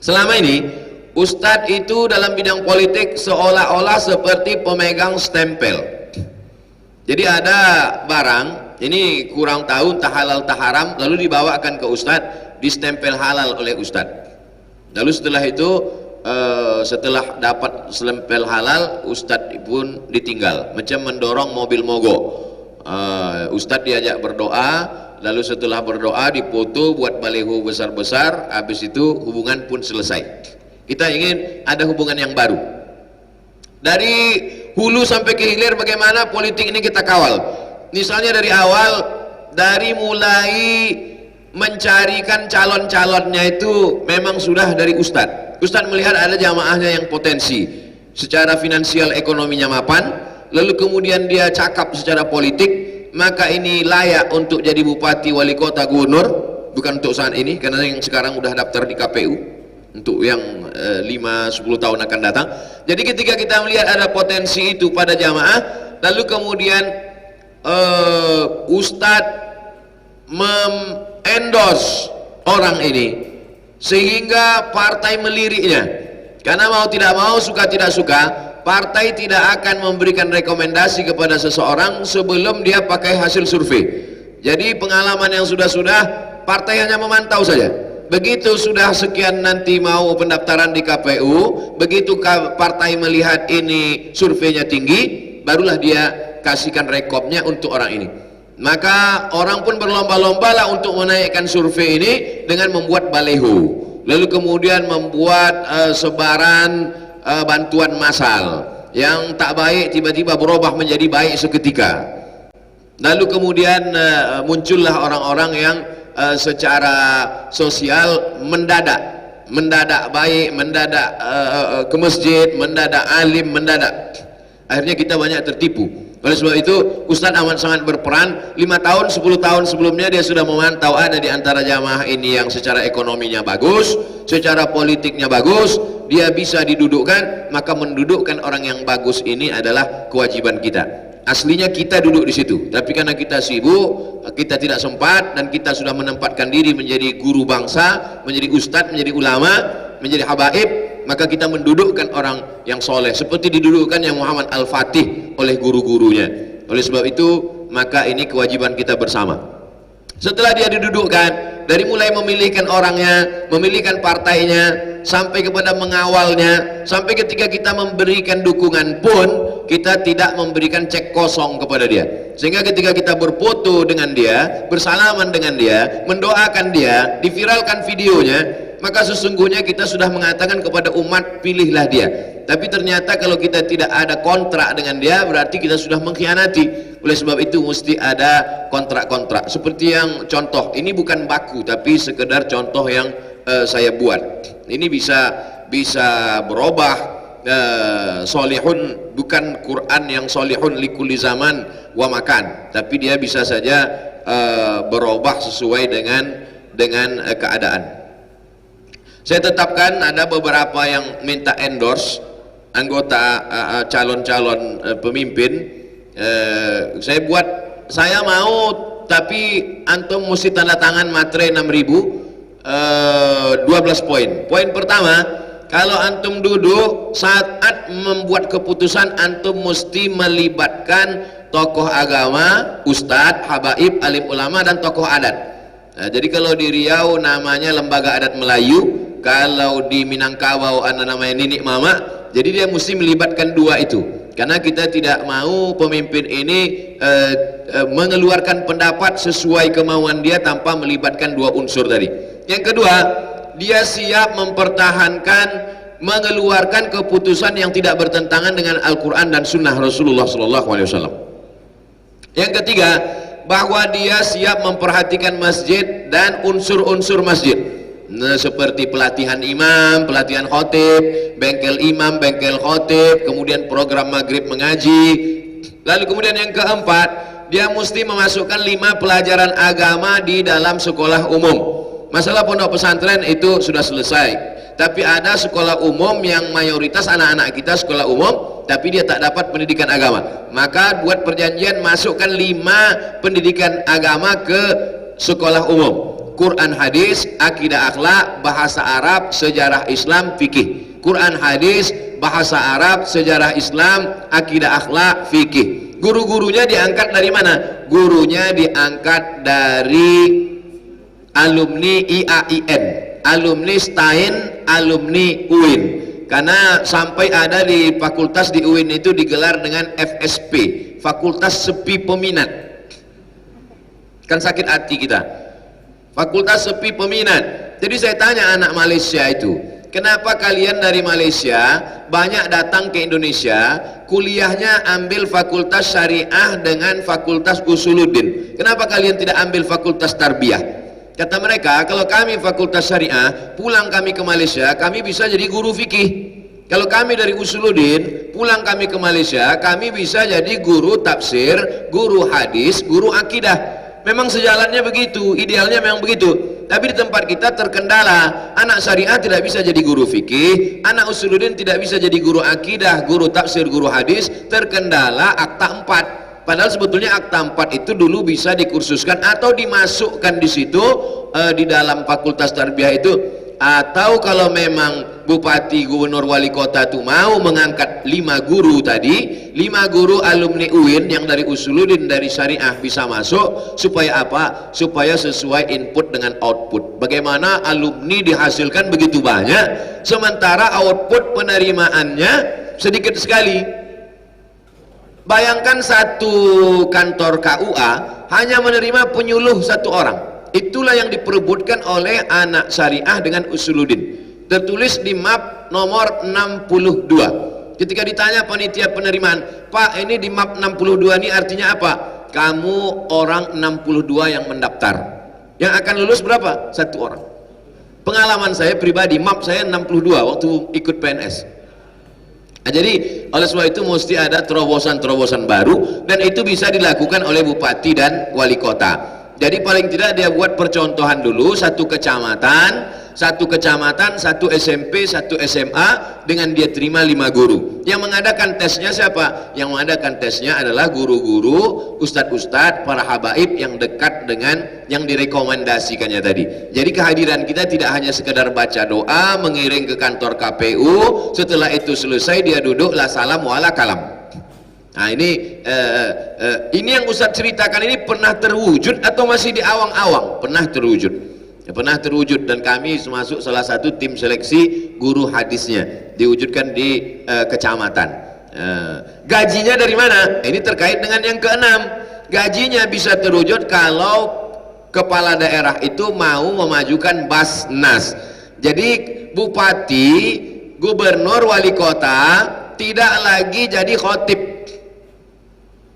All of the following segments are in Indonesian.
Selama ini ustadz itu dalam bidang politik seolah-olah seperti pemegang stempel. Jadi ada barang ini kurang tahu entah halal entah haram, lalu dibawakan ke ustadz, distempel halal oleh ustadz. Lalu setelah itu setelah dapat stempel halal, ustadz pun ditinggal, macam mendorong mobil mogok. Ustadz diajak berdoa, lalu setelah berdoa dipoto, buat baliho besar-besar, habis itu hubungan pun selesai. Kita ingin ada hubungan yang baru. Dari hulu sampai ke hilir bagaimana politik ini kita kawal. Misalnya dari awal, dari mulai mencarikan calon-calonnya itu memang sudah dari ustadz. Ustadz melihat ada jamaahnya yang potensi, secara finansial ekonominya mapan, lalu kemudian dia cakap secara politik, maka ini layak untuk jadi bupati, wali kota, gubernur. Bukan untuk saat ini, karena yang sekarang udah daftar di KPU, untuk yang 5-10 tahun akan datang. Jadi ketika kita melihat ada potensi itu pada jamaah, lalu kemudian ustadz endorse orang ini sehingga partai meliriknya, karena mau tidak mau, suka tidak suka, partai tidak akan memberikan rekomendasi kepada seseorang sebelum dia pakai hasil survei. Jadi pengalaman yang sudah-sudah, partai hanya memantau saja. Begitu sudah sekian nanti mau pendaftaran di KPU, begitu partai melihat ini surveinya tinggi, barulah dia kasihkan rekomnya untuk orang ini. Maka orang pun berlomba-lomba lah untuk menaikkan survei ini dengan membuat baleho, lalu kemudian membuat sebaran bantuan massal yang tak baik tiba-tiba berubah menjadi baik seketika. Lalu kemudian muncullah orang-orang yang secara sosial mendadak baik, mendadak ke masjid, mendadak alim, mendadak. Akhirnya kita banyak tertipu. Oleh sebab itu ustadz amat sangat berperan. 5 tahun 10 tahun sebelumnya dia sudah memantau ada di antara jamaah ini yang secara ekonominya bagus, secara politiknya bagus, dia bisa didudukkan. Maka mendudukkan orang yang bagus ini adalah kewajiban kita. Aslinya kita duduk di situ, tapi karena kita sibuk, kita tidak sempat, dan kita sudah menempatkan diri menjadi guru bangsa, menjadi ustadz, menjadi ulama, menjadi habaib, maka kita mendudukkan orang yang soleh seperti didudukkan yang Muhammad Al-Fatih oleh guru-gurunya. Oleh sebab itu maka ini kewajiban kita bersama. Setelah dia didudukkan, dari mulai memilihkan orangnya, memilihkan partainya, sampai kepada mengawalnya, sampai ketika kita memberikan dukungan pun kita tidak memberikan cek kosong kepada dia, sehingga ketika kita berfoto dengan dia, bersalaman dengan dia, mendoakan dia, diviralkan videonya, maka sesungguhnya kita sudah mengatakan kepada umat, pilihlah dia. Tapi ternyata kalau kita tidak ada kontrak dengan dia, berarti kita sudah mengkhianati. Oleh sebab itu mesti ada kontrak-kontrak. Seperti yang contoh, ini bukan baku tapi sekedar contoh yang saya buat. Ini bisa berubah. Solihun bukan Quran yang solihun likulli zaman wa makan, tapi dia bisa saja berubah sesuai dengan keadaan. Saya tetapkan ada beberapa yang minta endorse anggota calon-calon pemimpin. Saya mau, tapi antum mesti tanda tangan materai 6.000, 12 poin. Poin pertama, kalau antum duduk saat membuat keputusan, antum mesti melibatkan tokoh agama, ustadz, habaib, alim ulama, dan tokoh adat. Jadi kalau di Riau namanya Lembaga Adat Melayu, kalau di Minangkabau ada namanya Ninik Mama. Jadi dia mesti melibatkan dua itu, karena kita tidak mau pemimpin ini mengeluarkan pendapat sesuai kemauan dia tanpa melibatkan dua unsur tadi. Yang kedua, dia siap mempertahankan, mengeluarkan keputusan yang tidak bertentangan dengan Al-Quran dan Sunnah Rasulullah SAW. Yang ketiga, bahwa dia siap memperhatikan masjid dan unsur-unsur masjid. Nah, seperti pelatihan imam, pelatihan khotib, bengkel imam, bengkel khotib, kemudian program maghrib mengaji. Lalu kemudian yang keempat, dia mesti memasukkan 5 pelajaran agama di dalam sekolah umum. Masalah pondok pesantren itu sudah selesai, tapi ada sekolah umum yang mayoritas anak-anak kita sekolah umum, tapi dia tak dapat pendidikan agama. Maka buat perjanjian, masukkan 5 pendidikan agama ke sekolah umum. Quran hadis, akidah akhlak, bahasa Arab, sejarah Islam, fikih. Quran hadis, bahasa Arab, sejarah Islam, akidah akhlak, fikih. Guru-gurunya diangkat dari mana? Gurunya diangkat dari alumni IAIN, alumni STAIN, alumni UIN. Karena sampai ada di fakultas di UIN itu digelar dengan FSP, Fakultas Sepi Peminat. Kan sakit hati kita. Fakultas Sepi Peminat. Jadi saya tanya anak Malaysia itu, kenapa kalian dari Malaysia banyak datang ke Indonesia, kuliahnya ambil fakultas syariah dengan fakultas usuluddin? Kenapa kalian tidak ambil fakultas tarbiyah? Kata mereka, kalau kami fakultas syariah, pulang kami ke Malaysia, kami bisa jadi guru fikih. Kalau kami dari usuluddin, pulang kami ke Malaysia, kami bisa jadi guru tafsir, guru hadis, guru akidah. Memang sejalannya begitu, idealnya memang begitu. Tapi di tempat kita terkendala, anak syariah tidak bisa jadi guru fikih, anak usuluddin tidak bisa jadi guru akidah, guru tafsir, guru hadis, terkendala akta 4. Padahal sebetulnya akta 4 itu dulu bisa dikursuskan atau dimasukkan di situ di dalam fakultas tarbiyah itu. Atau kalau memang bupati, gubernur, wali kota itu mau mengangkat 5 guru tadi, 5 guru alumni UIN yang dari usuluddin, dari syariah bisa masuk, supaya apa? Supaya sesuai input dengan output. Bagaimana alumni dihasilkan begitu banyak, sementara output penerimaannya sedikit sekali. Bayangkan satu kantor KUA hanya menerima penyuluh 1 orang. Itulah yang diperebutkan oleh anak syariah dengan usuluddin. Tertulis di map nomor 62. Ketika ditanya panitia penerimaan, Pak, ini di map 62 ini artinya apa? Kamu orang 62 yang mendaftar. Yang akan lulus berapa? 1 orang. Pengalaman saya pribadi, map saya 62 waktu ikut PNS. Nah, jadi oleh sebab itu mesti ada terobosan-terobosan baru, dan itu bisa dilakukan oleh bupati dan wali kota. Jadi paling tidak dia buat percontohan dulu, satu kecamatan, satu SMP, satu SMA, dengan dia terima 5 guru. Yang mengadakan tesnya siapa? Yang mengadakan tesnya adalah guru-guru, ustadz-ustadz, para habaib yang dekat dengan yang direkomendasikannya tadi. Jadi kehadiran kita tidak hanya sekedar baca doa, mengiring ke kantor KPU, setelah itu selesai dia duduk, la salam wala kalam. Nah ini yang Ustadz ceritakan ini pernah terwujud atau masih di awang-awang? Pernah terwujud. Pernah terwujud, dan kami masuk salah satu tim seleksi guru hadisnya, diwujudkan di kecamatan. Gajinya dari mana? Ini terkait dengan yang keenam. Gajinya bisa terwujud kalau kepala daerah itu mau memajukan Basnas. Jadi bupati, gubernur, wali kota tidak lagi jadi khotib.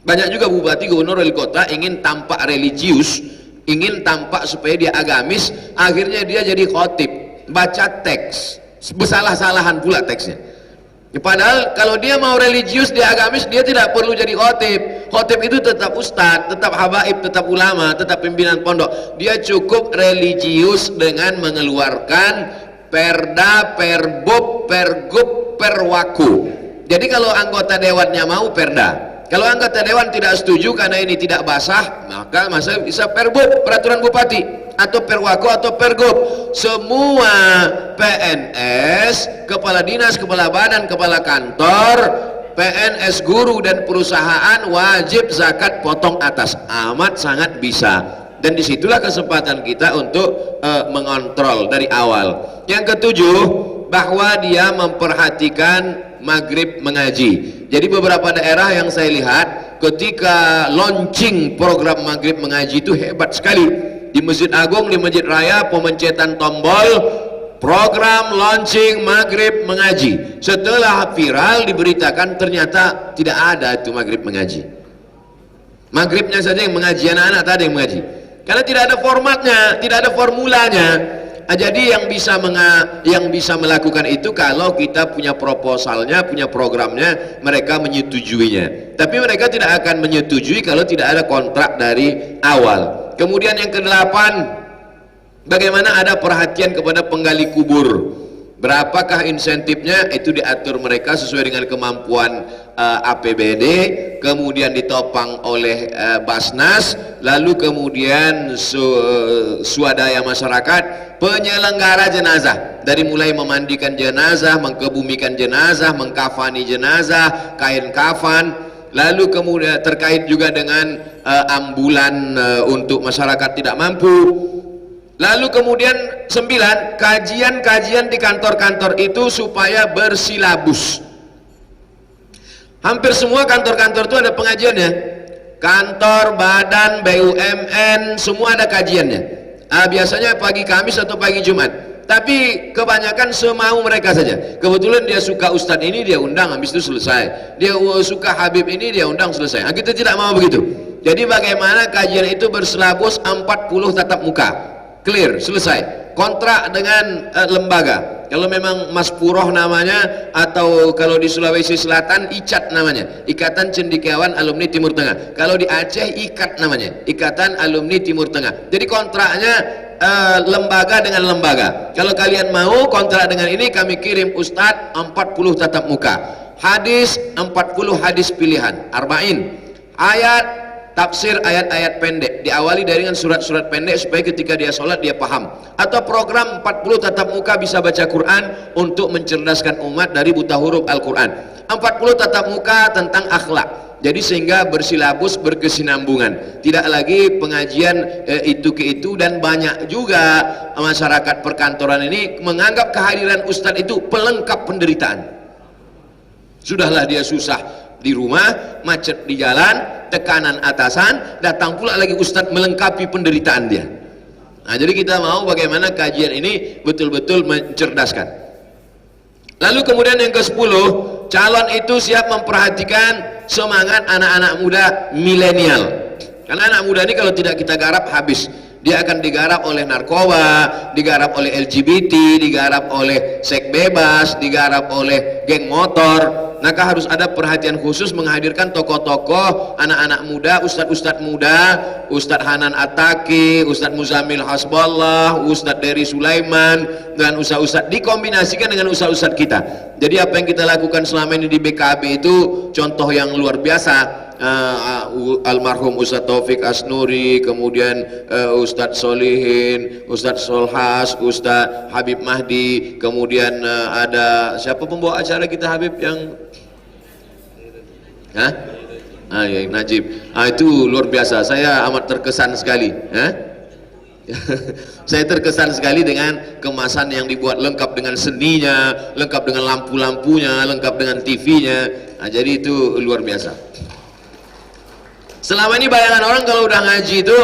Banyak juga bupati, gubernur, wali kota ingin tampak religius, ingin tampak supaya dia agamis, akhirnya dia jadi khotib, baca teks, bersalah-salahan pula teksnya. Padahal kalau dia mau religius, dia agamis, dia tidak perlu jadi khotib. Khotib itu tetap ustadz, tetap habaib, tetap ulama, tetap pimpinan pondok. Dia cukup religius dengan mengeluarkan perda, perbub, pergub, perwaku. Jadi kalau anggota dewannya mau perda, kalau anggota dewan tidak setuju karena ini tidak basah, maka bisa perbub, peraturan bupati, atau perwaku atau pergub. Semua PNS, kepala dinas, kepala badan, kepala kantor, PNS, guru dan perusahaan wajib zakat potong atas. Amat sangat bisa. Dan disitulah kesempatan kita untuk mengontrol dari awal. Yang ketujuh, bahwa dia memperhatikan maghrib mengaji. Jadi beberapa daerah yang saya lihat ketika launching program maghrib mengaji itu hebat sekali. Di Masjid Agung, di Masjid Raya, pemencetan tombol program launching maghrib mengaji. Setelah viral diberitakan, ternyata tidak ada itu maghrib mengaji. Maghribnya saja yang mengaji, anak-anak tak ada yang mengaji, karena tidak ada formatnya, tidak ada formulanya. Jadi yang bisa melakukan itu kalau kita punya proposalnya, punya programnya, mereka menyetujuinya. Tapi mereka tidak akan menyetujui kalau tidak ada kontrak dari awal. Kemudian yang kedelapan, bagaimana ada perhatian kepada penggali kubur. Berapakah insentifnya? Itu diatur mereka sesuai dengan kemampuan APBD, kemudian ditopang oleh Basnas, lalu kemudian swadaya masyarakat, penyelenggara jenazah, dari mulai memandikan jenazah, mengkebumikan jenazah, mengkafani jenazah, kain kafan, lalu kemudian terkait juga dengan ambulan untuk masyarakat tidak mampu. Lalu kemudian 9, kajian-kajian di kantor-kantor itu supaya bersilabus. Hampir semua kantor-kantor itu ada pengajiannya. Kantor, badan, BUMN, semua ada kajiannya. Biasanya pagi Kamis atau pagi Jumat. Tapi kebanyakan semau mereka saja. Kebetulan dia suka ustadz ini, dia undang, habis itu selesai. Dia suka Habib ini, dia undang, selesai. Kita tidak mau begitu. Jadi bagaimana kajian itu bersilabus 40 tatap muka. Clear, selesai. Kontrak dengan lembaga. Kalau memang Mas Puroh namanya, atau kalau di Sulawesi Selatan ICAT namanya, Ikatan Cendekiawan Alumni Timur Tengah. Kalau di Aceh IKAT namanya, Ikatan Alumni Timur Tengah. Jadi kontraknya lembaga dengan lembaga. Kalau kalian mau kontrak dengan ini, kami kirim Ustadz 40 tatap muka, hadis 40 hadis pilihan, arba'in, ayat tafsir ayat-ayat pendek, diawali dengan surat-surat pendek supaya ketika dia sholat dia paham. Atau program 40 tatap muka bisa baca Quran untuk mencerdaskan umat dari buta huruf Al-Quran. 40 tatap muka tentang akhlak. Jadi sehingga bersilabus, berkesinambungan. Tidak lagi pengajian itu ke itu. Dan banyak juga masyarakat perkantoran ini menganggap kehadiran ustadz itu pelengkap penderitaan. Sudahlah dia susah di rumah, macet di jalan, tekanan atasan, datang pula lagi ustadz melengkapi penderitaan dia. Nah, jadi kita mau bagaimana kajian ini betul-betul mencerdaskan. Lalu kemudian yang ke-10, calon itu siap memperhatikan semangat anak-anak muda milenial. Karena anak muda ini kalau tidak kita garap habis. Dia akan digarap oleh narkoba, digarap oleh LGBT, digarap oleh seks bebas, digarap oleh geng motor. Maka harus ada perhatian khusus menghadirkan tokoh-tokoh anak-anak muda, ustadz-ustadz muda, Ustadz Hanan Ataki, Ustadz Muzamil Hasballah, Ustadz Dery Sulaiman, dan ustadz-ustadz dikombinasikan dengan ustadz-ustadz kita. Jadi apa yang kita lakukan selama ini di BKB itu contoh yang luar biasa. Almarhum Ustadz Taufik Asnuri, kemudian Ustadz Solihin, Ustadz Solhas, Ustadz Habib Mahdi, kemudian ada siapa pembawa acara kita Habib yang ya, Najib. Itu luar biasa, saya amat terkesan sekali. Saya terkesan sekali dengan kemasan yang dibuat lengkap dengan seninya, lengkap dengan lampu-lampunya, lengkap dengan TV-nya. Jadi itu luar biasa. Selama ini bayangan orang kalau udah ngaji itu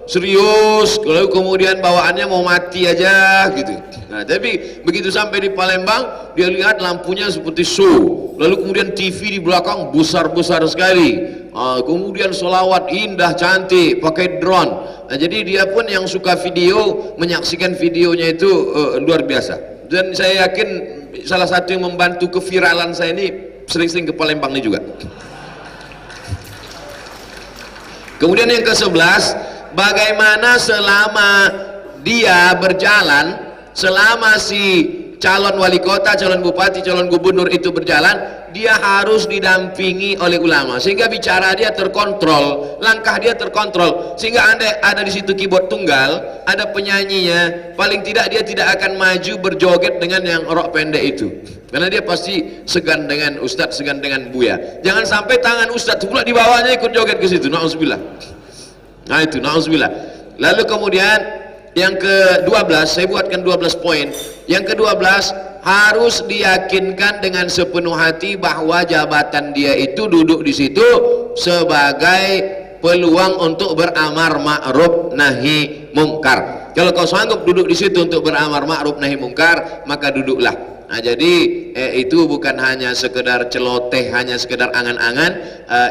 serius, kalau kemudian bawaannya mau mati aja gitu. Nah, tapi begitu sampai di Palembang, dia lihat lampunya seperti show, lalu kemudian TV di belakang besar-besar sekali, kemudian sholawat indah cantik pakai drone. Nah, jadi dia pun yang suka video menyaksikan videonya itu luar biasa. Dan saya yakin salah satu yang membantu keviralan saya ini sering-sering ke Palembang ini juga. Kemudian yang ke-11, bagaimana selama dia berjalan, selama si calon wali kota, calon bupati, calon gubernur itu berjalan, dia harus didampingi oleh ulama sehingga bicara dia terkontrol, langkah dia terkontrol, sehingga ada di situ keyboard tunggal, ada penyanyinya, paling tidak dia tidak akan maju berjoget dengan yang rok pendek itu. Karena dia pasti segan dengan ustadz, segan dengan buya. Jangan sampai tangan ustadz pula dibawanya ikut joget ke situ. Na'udzubillah. Nah itu, na'udzubillah. Lalu kemudian yang ke-12, saya buatkan 12 poin. Yang ke-12, harus diyakinkan dengan sepenuh hati bahwa jabatan dia itu duduk di situ sebagai peluang untuk beramar ma'ruf nahi mungkar. Kalau kau sanggup duduk di situ untuk beramar ma'ruf nahi mungkar, maka duduklah. Nah, jadi itu bukan hanya sekedar celoteh, hanya sekedar angan-angan,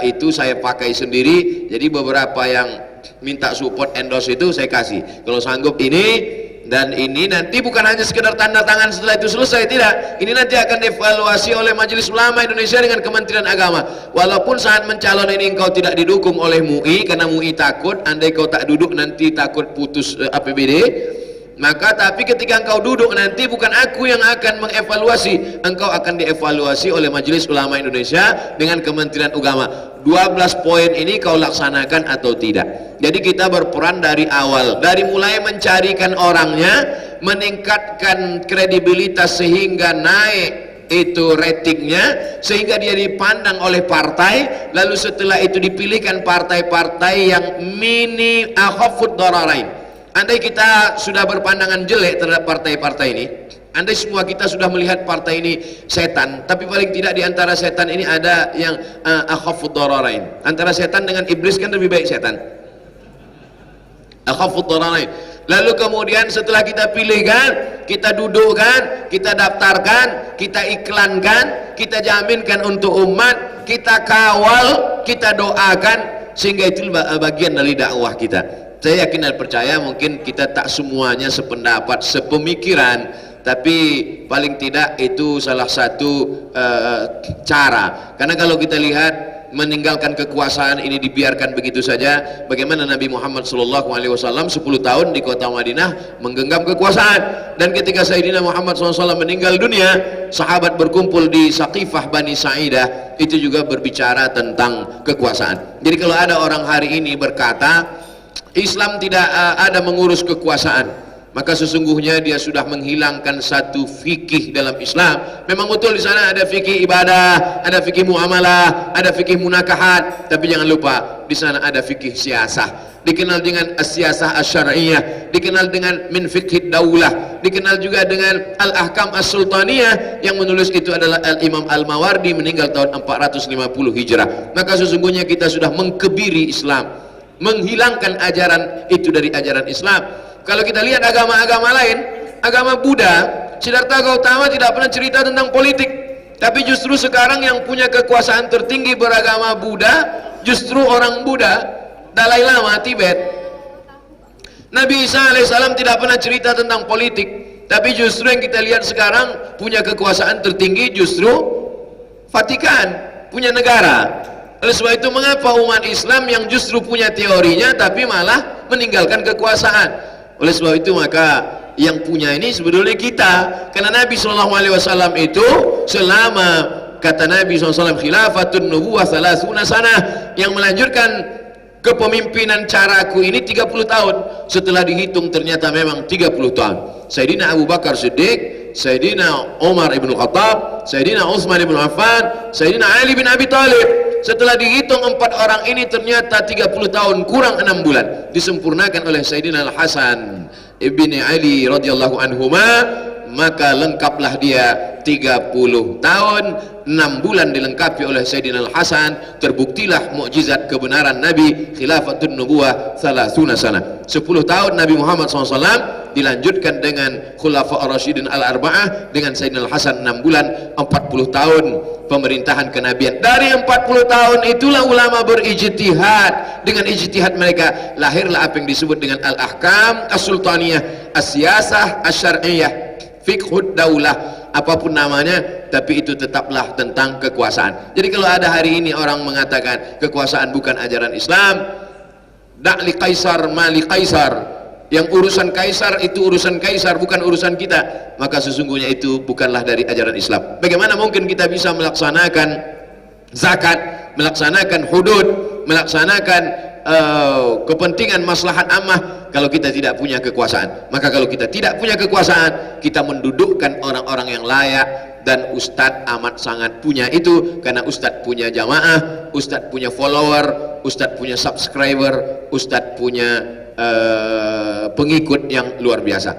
itu saya pakai sendiri. Jadi beberapa yang minta support endorse itu saya kasih. Kalau sanggup ini dan ini, nanti bukan hanya sekedar tanda tangan setelah itu selesai, tidak. Ini nanti akan dievaluasi oleh Majelis Ulama Indonesia dengan Kementerian Agama. Walaupun saat mencalon ini engkau tidak didukung oleh MUI, karena MUI takut andai kau tak duduk nanti takut putus APBD. Maka tapi ketika engkau duduk nanti bukan aku yang akan mengevaluasi, engkau akan dievaluasi oleh Majelis Ulama Indonesia dengan Kementerian Agama. 12 poin ini kau laksanakan atau tidak. Jadi kita berperan dari awal, dari mulai mencarikan orangnya, meningkatkan kredibilitas sehingga naik itu ratingnya, sehingga dia dipandang oleh partai, lalu setelah itu dipilihkan partai-partai yang mini akhafud dararain. Andai kita sudah berpandangan jelek terhadap partai-partai ini, andai semua kita sudah melihat partai ini setan, tapi paling tidak di antara setan ini ada yang akhafud dararain. Antara setan dengan iblis kan lebih baik setan. Akhafud dararain. Lalu kemudian setelah kita pilihkan, kita dudukkan, kita daftarkan, kita iklankan, kita jaminkan untuk umat, kita kawal, kita doakan, sehingga itu bagian dari dakwah kita. Saya yakin dan percaya mungkin kita tak semuanya sependapat, sepemikiran, tapi paling tidak itu salah satu cara. Karena kalau kita lihat meninggalkan kekuasaan ini dibiarkan begitu saja, bagaimana Nabi Muhammad SAW 10 tahun di kota Madinah menggenggam kekuasaan, dan ketika Sayyidina Muhammad SAW meninggal dunia, sahabat berkumpul di Saqifah Bani Sa'idah, itu juga berbicara tentang kekuasaan. Jadi kalau ada orang hari ini berkata Islam tidak ada mengurus kekuasaan, maka sesungguhnya dia sudah menghilangkan satu fikih dalam Islam. Memang betul di sana ada fikih ibadah, ada fikih muamalah, ada fikih munakahat, tapi jangan lupa di sana ada fikih siasah, dikenal dengan as-siasah asy-syar'iyyah, dikenal dengan min fiqhid daulah, dikenal juga dengan al-ahkam as-sultaniyah. Yang menulis itu adalah Al-Imam Al-Mawardi, meninggal tahun 450 Hijrah. Maka sesungguhnya kita sudah mengkebiri Islam, menghilangkan ajaran itu dari ajaran Islam. Kalau kita lihat agama-agama lain, agama Buddha, Siddhartha Gautama tidak pernah cerita tentang politik, tapi justru sekarang yang punya kekuasaan tertinggi beragama Buddha justru orang Buddha, Dalai Lama Tibet. Nabi Isa alaihissalam tidak pernah cerita tentang politik, tapi justru yang kita lihat sekarang punya kekuasaan tertinggi justru Vatikan, punya negara. Oleh sebab itu mengapa umat Islam yang justru punya teorinya tapi malah meninggalkan kekuasaan? Oleh sebab itu maka yang punya ini sebetulnya kita, karena Nabi SAW itu selama, kata Nabi SAW, khilafatun nubuwah 30 sanah, yang melanjutkan kepemimpinan caraku ini 30 tahun. Setelah dihitung ternyata memang 30 tahun. Sayyidina Abu Bakar Siddiq, Sayyidina Umar ibn Khattab, Sayyidina Utsman ibn Affan, Sayyidina Ali bin Abi Thalib. Setelah dihitung 4 orang ini ternyata 30 tahun kurang 6 bulan, disempurnakan oleh Sayyidina Al-Hasan ibni Ali radhiyallahu anhuma, maka lengkaplah dia 30 tahun 6 bulan dilengkapi oleh Sayyidina Al-Hasan. Terbuktilah mukjizat kebenaran Nabi, khilafatun nubuwah 30 sana. 10 tahun Nabi Muhammad SAW dilanjutkan dengan Khulafa ar-Rasyidin al-Arba'ah, dengan Sayyidina Al-Hasan 6 bulan, 40 tahun pemerintahan kenabian. Dari 40 tahun itulah ulama berijtihad, dengan ijtihad mereka lahirlah apa yang disebut dengan al-ahkam as-sultaniyah, as-siyasah asy-syar'iyyah, fiqhud daulah, apapun namanya, tapi itu tetaplah tentang kekuasaan. Jadi kalau ada hari ini orang mengatakan kekuasaan bukan ajaran Islam, da'li kaisar mali kaisar, yang urusan kaisar itu urusan kaisar, bukan urusan kita, maka sesungguhnya itu bukanlah dari ajaran Islam. Bagaimana mungkin kita bisa melaksanakan zakat, melaksanakan hudud, melaksanakan kepentingan maslahat ammah kalau kita tidak punya kekuasaan? Maka kalau kita tidak punya kekuasaan, kita mendudukkan orang-orang yang layak, dan ustadz amat sangat punya itu, karena ustadz punya jamaah, ustadz punya follower, ustadz punya subscriber, ustadz punya pengikut yang luar biasa.